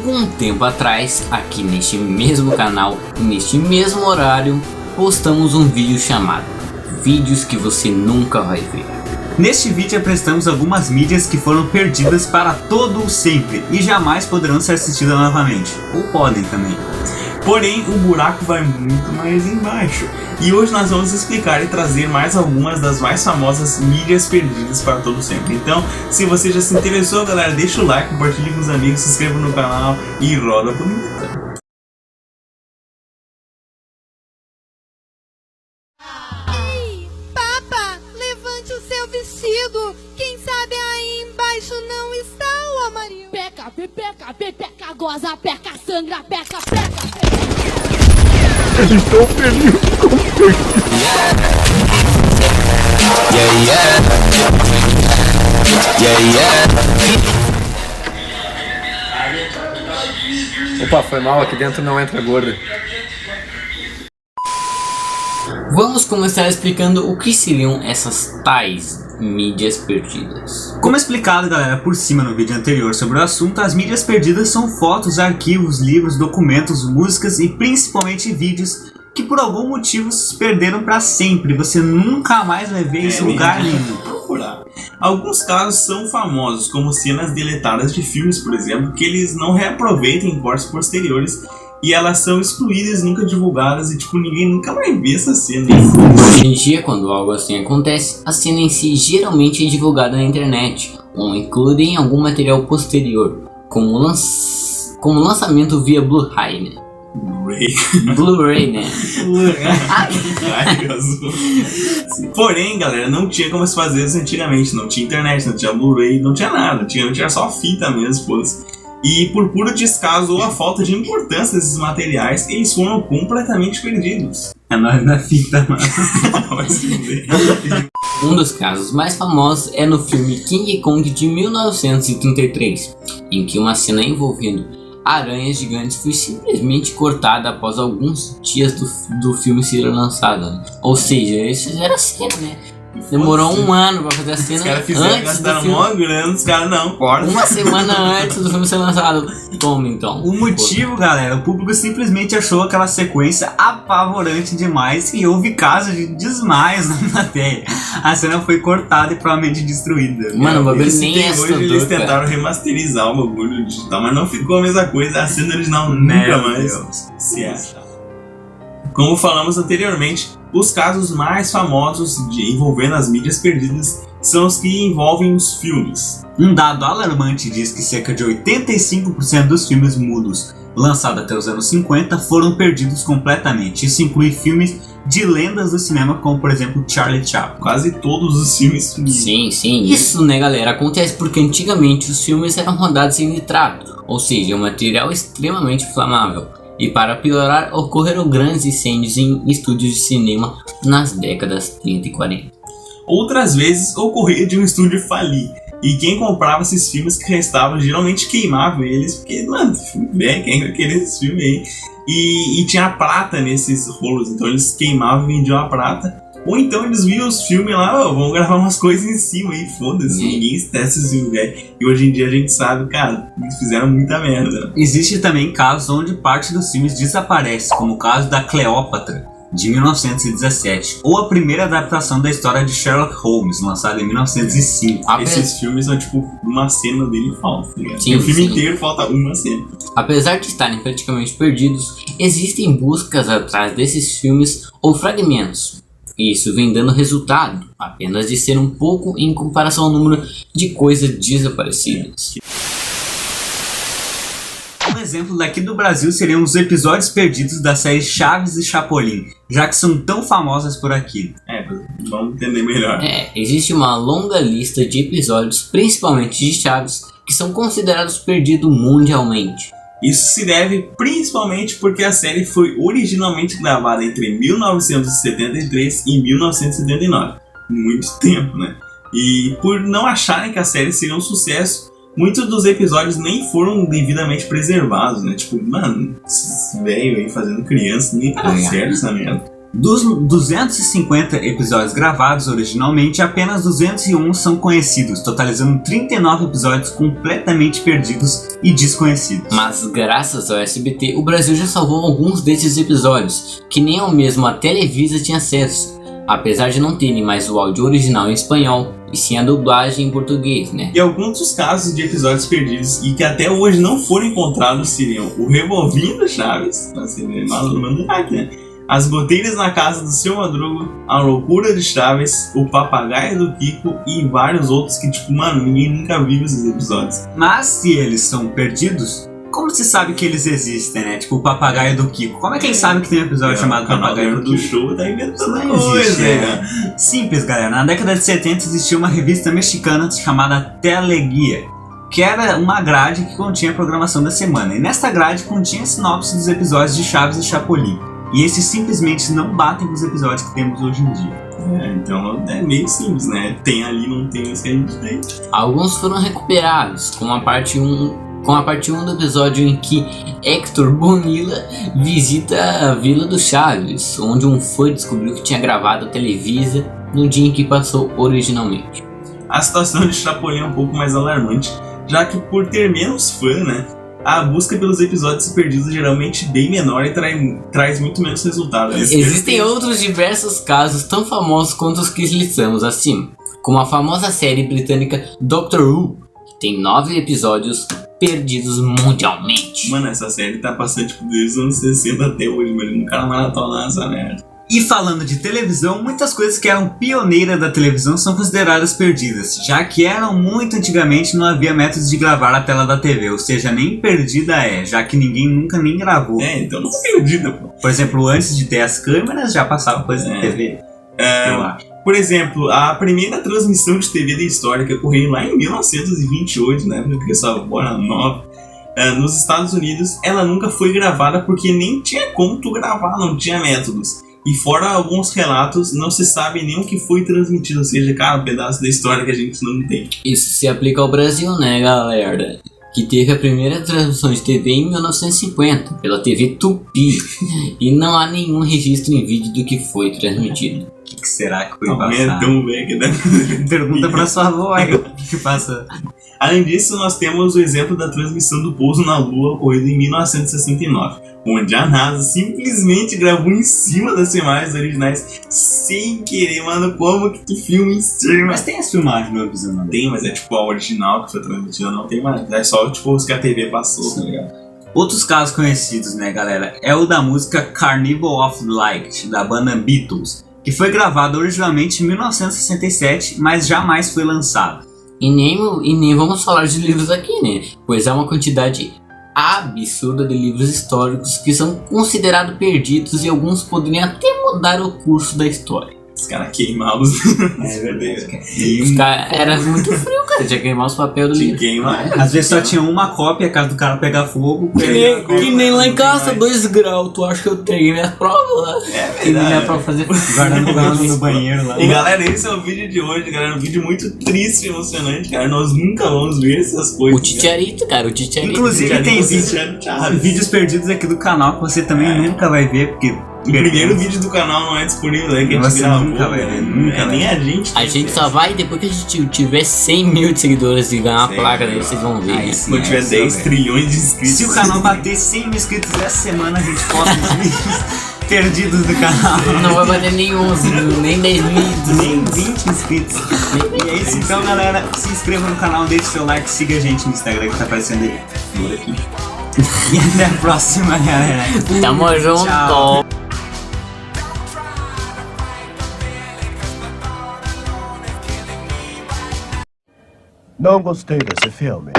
Algum tempo atrás, aqui neste mesmo canal, neste mesmo horário, postamos um vídeo chamado Vídeos que você nunca vai ver. Neste vídeo apresentamos algumas mídias que foram perdidas para todo o sempre e jamais poderão ser assistidas novamente, ou podem também. Porém, o buraco vai muito mais embaixo. E hoje nós vamos explicar e trazer mais algumas das mais famosas mídias perdidas para todo sempre. Então, se você já se interessou, galera, deixa o like, compartilhe com os amigos, se inscreva no canal e roda por mim. Ei, Papa, levante o seu vestido. Quem sabe aí embaixo não está o amarillo. Peca, pepeca, pepeca, goza, peca, sangra, peca, peca. Eles estão felizes com Opa, foi mal, aqui dentro não entra gorda. Vamos começar explicando o que seriam essas tais mídias perdidas. Como explicado, galera, por cima no vídeo anterior sobre o assunto, as mídias perdidas são fotos, arquivos, livros, documentos, músicas e principalmente vídeos que por algum motivo se perderam para sempre. Você nunca mais vai ver esse lugar nenhum. Procurar. Alguns casos são famosos, como cenas deletadas de filmes, por exemplo, que eles não reaproveitam em cortes posteriores e elas são excluídas, nunca divulgadas, e tipo, ninguém nunca vai ver essa cena. Hoje em dia, quando algo assim acontece, a cena em si geralmente é divulgada na internet ou incluída em algum material posterior, como lançamento via Blu-ray, né? Blu-ray, né? Porém, galera, não tinha como se fazer isso antigamente. Não tinha internet, não tinha Blu-ray, não tinha nada. Tinha só fita mesmo, foda-se. E por puro descaso ou a falta de importância desses materiais, eles foram completamente perdidos. É nóis da fita, mano. Um dos casos mais famosos é no filme King Kong de 1933, em que uma cena envolvendo aranhas gigantes foi simplesmente cortada após alguns dias do filme ser lançado, né? Ou seja, eles fizeram a cena, né? Demorou um ano pra fazer a cena. Os caras fizeram, gastaram mó grana, os caras não, corta. Uma semana antes do filme ser lançado. Toma então. O motivo, galera, o público simplesmente achou aquela sequência apavorante demais e houve casos de desmaios na plateia. A cena foi cortada e provavelmente destruída. Mano, o bagulho nem é hoje eles tentaram remasterizar o bagulho digital, mas não ficou a mesma coisa. A cena original nunca mais se acha. Como falamos anteriormente, os casos mais famosos envolvendo as mídias perdidas são os que envolvem os filmes. Um dado alarmante diz que cerca de 85% dos filmes mudos lançados até os anos 50 foram perdidos completamente. Isso inclui filmes de lendas do cinema, como por exemplo Charlie Chaplin. Quase todos os filmes. Sim. Isso, né, galera, acontece porque antigamente os filmes eram rodados em nitrato, ou seja, um material extremamente inflamável. E para piorar, ocorreram grandes incêndios em estúdios de cinema nas décadas 30 e 40. Outras vezes ocorria de um estúdio falir, e quem comprava esses filmes que restavam geralmente queimava eles, porque, mano, filme velho, quem vai querer esses filmes aí? E tinha prata nesses rolos, então eles queimavam e vendiam a prata. Ou então eles viam os filmes lá, vamos gravar umas coisas em cima aí, foda-se, ninguém esquece esse filme, velho. E hoje em dia a gente sabe, cara, eles fizeram muita merda. Existe também casos onde parte dos filmes desaparece, como o caso da Cleópatra, de 1917, ou a primeira adaptação da história de Sherlock Holmes, lançada em 1905. Esses filmes são tipo uma cena dele falta, tá ligado? Sim, o filme sim. inteiro falta uma cena. Apesar de estarem praticamente perdidos, existem buscas atrás desses filmes ou fragmentos. Isso vem dando resultado, apenas de ser um pouco em comparação ao número de coisas desaparecidas. Um exemplo daqui do Brasil seriam os episódios perdidos da série Chaves e Chapolin, já que são tão famosas por aqui. Vamos entender melhor. Existe uma longa lista de episódios, principalmente de Chaves, que são considerados perdidos mundialmente. Isso se deve principalmente porque a série foi originalmente gravada entre 1973 e 1979. Muito tempo, né? E por não acharem que a série seria um sucesso, muitos dos episódios nem foram devidamente preservados, né? Tipo, mano, esses velhos aí fazendo criança, nem tá certo essa merda. Dos 250 episódios gravados originalmente, apenas 201 são conhecidos, totalizando 39 episódios completamente perdidos e desconhecidos. Mas graças ao SBT, o Brasil já salvou alguns desses episódios, que nem ao mesmo a Televisa tinha acesso, apesar de não terem mais o áudio original em espanhol, e sim a dublagem em português, né? E alguns dos casos de episódios perdidos e que até hoje não foram encontrados seriam o Revolvinho do Chaves, né? As Goteiras na Casa do Seu Madruga, A Loucura de Chaves, O Papagaio do Kiko e vários outros que, tipo, mano, ninguém nunca viu esses episódios. Mas se eles são perdidos, como se sabe que eles existem, né? Tipo o Papagaio do Kiko. Como é que eles sabem que tem um episódio chamado Papagaio do Kiko? Show tá inventando Não coisa, existe, né? Simples, galera. Na década de 70 existia uma revista mexicana chamada Teleguia, que era uma grade que continha a programação da semana. E nesta grade continha a sinopse dos episódios de Chaves e Chapolin. E esses simplesmente não batem com os episódios que temos hoje em dia. Então é meio simples, né? Tem ali, não tem os que a gente tem. Alguns foram recuperados, como a parte 1 do episódio em que Héctor Bonilla visita a Vila do Chaves, onde um fã descobriu que tinha gravado a Televisa no dia em que passou originalmente. A situação de Chapolin é um pouco mais alarmante, já que por ter menos fã, né, a busca pelos episódios perdidos é geralmente bem menor e traz muito menos resultado. Existem outros diversos casos tão famosos quanto os que listamos acima, como a famosa série britânica Doctor Who, que tem 9 episódios perdidos mundialmente. Mano, essa série tá passando tipo desde os anos 60 até hoje, mas ele nunca maratona essa merda. E falando de televisão, muitas coisas que eram pioneiras da televisão são consideradas perdidas, já que eram muito antigamente, não havia métodos de gravar a tela da TV, ou seja, nem perdida já que ninguém nunca nem gravou. Então não é perdida, pô. Por exemplo, antes de ter as câmeras, já passava coisa na TV, eu acho. Por exemplo, a primeira transmissão de TV da história, que ocorreu lá em 1928, né, porque essa avó era nova, nos Estados Unidos, ela nunca foi gravada porque nem tinha como tu gravar, não tinha métodos. E fora alguns relatos, não se sabe nem o que foi transmitido, ou seja, cara, um pedaço da história que a gente não tem. Isso se aplica ao Brasil, né, galera? Que teve a primeira transmissão de TV em 1950, pela TV Tupi, e não há nenhum registro em vídeo do que foi transmitido. O que será que foi É passado? tão velho que deve... Pergunta pra sua avó aí, o que passa. Além disso, nós temos o exemplo da transmissão do pouso na Lua, ocorrido em 1969, onde a NASA simplesmente gravou em cima das filmagens originais sem querer, mano. Como que tu filma em cima? Mas tem as filmagens no episódio? Tem, mas é tipo a original que foi transmitida, não tem mais. É só tipo os que a TV passou, tá ligado? Outros casos conhecidos, né, galera, é o da música Carnival of Light, da banda Beatles, que foi gravado originalmente em 1967, mas jamais foi lançado. E nem vamos falar de livros aqui, né? Pois há uma quantidade absurda de livros históricos que são considerados perdidos e alguns poderiam até mudar o curso da história. Os caras queimavam os... É verdade. Os caras era muito frio, cara. Tinha que queimar os papéis do livro. Às vezes só tinha uma cópia, a casa do cara pegar fogo. Que nem lá em casa, 2 graus. Tu acha que eu tenho minhas provas lá? Tem minha prova fazer Guardando no banheiro lá. E galera, esse é o vídeo de hoje, galera. Um vídeo muito triste e emocionante, cara. Nós nunca vamos ver essas coisas. O Titiarito, cara. O Titiarito. Inclusive tem vídeos perdidos aqui do canal que você também nunca vai ver, porque... O primeiro vídeo do canal não é disponível, né? Que a gente Você gravou, nunca vai ver, nunca nem a gente. A gente só vai depois que a gente tiver 100 mil de seguidores e ganhar uma placa, daí vocês vão ver. Aí né? sim. Quando tiver 10 trilhões de inscritos. Se o canal bater 100 mil inscritos essa semana, a gente posta os vídeos perdidos do canal. Não vai bater nem 11 mil, nem 10 mil. Nem 20 inscritos. E é isso então, galera. Se inscreva no canal, deixe seu like, siga a gente no Instagram que tá aparecendo aí. Por aqui. E até a próxima, galera. Tamo junto. Tchau. Não gostei desse filme.